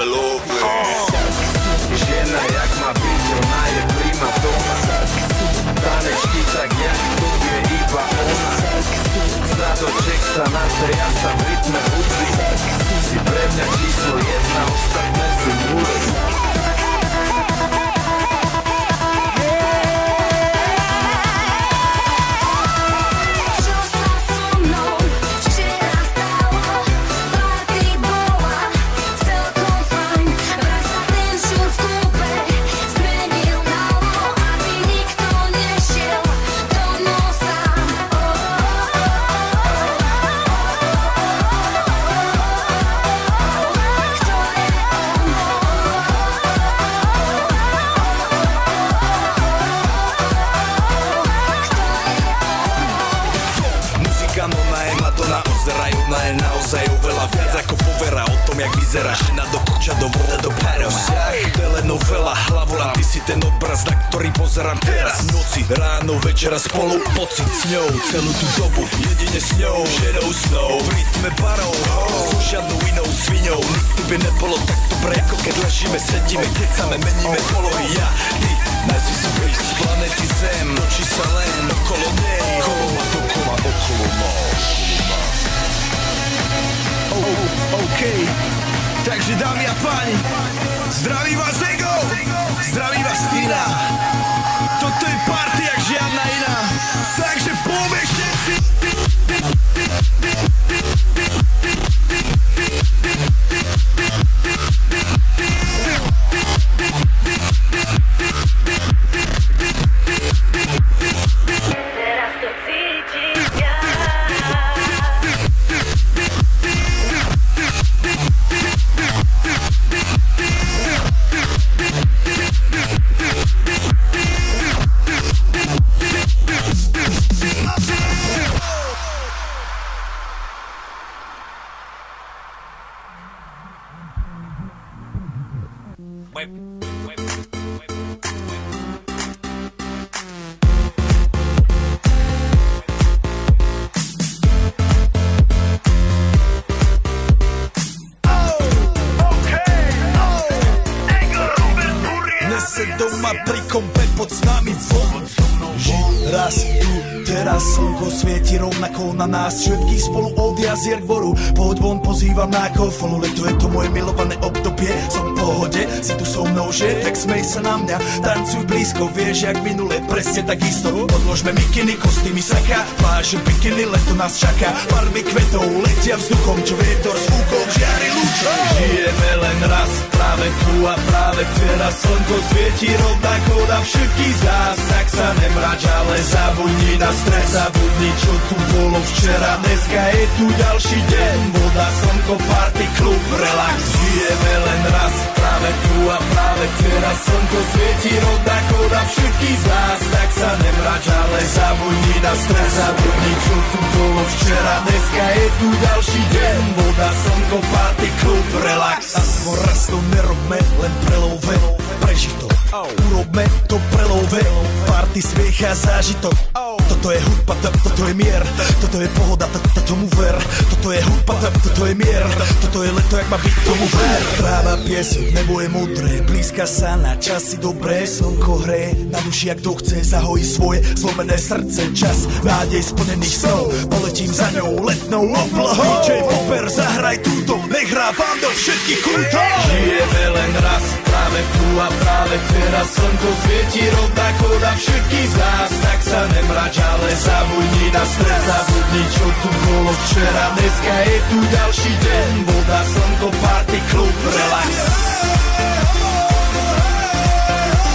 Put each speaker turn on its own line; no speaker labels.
miluje. Žena jak má byť, ona je prima doma. Tanečky tak jak to vie iba ona. Zadoček sa natriasa v rytme hudby. Si pre mňa číslo 1, ostatné sú nule.
Naozaj oveľa viac ako povera o tom, jak vyzerá žena do koča, do voda, do párov. Vzťah, telenovela, hlavola, ty si ten obraz, na ktorý pozerám teraz. Noci, ráno, večera spolu, pocit s ňou, celú tú dobu, jedine s ňou, ženou snou, v rytme barov, so žiadnou inou sviňou. Nikdy by nebolo tak dobre, ako keď ležíme, sedíme, kecame, meníme polohy. Ja, ty, najsvizuješ z planety Zem, noči sa len okolo nej, koloma dokola, okolo nás. OK, takže dámy a páni, zdraví vás Ego, zdraví vás Tina. Toto je party jak žiadna iná, takže poďme všetci.
Teraz to cítim ja.
Nese doma pri kompe, poď s nami von. Raz tu, teraz slnko svieti rovnako na nás. Všetkých spolu od jazier k boru. Poď von, pozývam na kofolu. Leto je to moje milované obdobie. Som v pohode, si tu so mnou, že? Tak smej sa na mňa, tancuj blízko. Vieš, jak minule, presne takisto. Odložme mikiny, kostýmy saka. Pláže, bikiny, leto nás čaká. Farby kvetov letia vzduchom, čo vietor s fúkom žiari lúčom. Žijeme len raz, práve tu a práve teraz. Slnko svieti rovnako na všetkých z nás. Tak sa nemrač, ale zabudni na stres. Zabudni, čo tu bolo včera. Dneska je tu ďalší deň. Voda, slnko, party, klub, relax. Žijeme len raz, práve tu a práve teraz. Slnko svieti rovnako na všetkých z nás. Tak sa nemrač, ale zabudni na stres. Zabudni, čo tu bolo včera. Dneska je tu ďalší deň. Voda, slnko, party, klub, relax. Aspoň raz to nerobme, len prelove. Preži to, urobme to prelove. Party, smiech a zážitok. Toto je hudba, toto je mier. Toto je pohoda, tomu ver. Toto je hudba, toto je mier. Toto je leto, jak má byť, tomu ver. Tráva, piesok, nebo je modré. Blízka sa na časy dobré. Slnko hreje na duši, jak to chce. Zahojí svoje zlomené srdce. Čas nádej splnených snov. Poletím za ňou letnou oblohou. DJ Popper, zahraj túto. Nech hrá vám do všetkých kútov. Žijeme len raz, práve tu a práve teraz. Slnko svieti rovnako na všetkých z nás. Tak sa nemrač, ale zabudni na stres. Zabudni, čo tu bolo včera. Dneska je tu ďalší deň. Voda,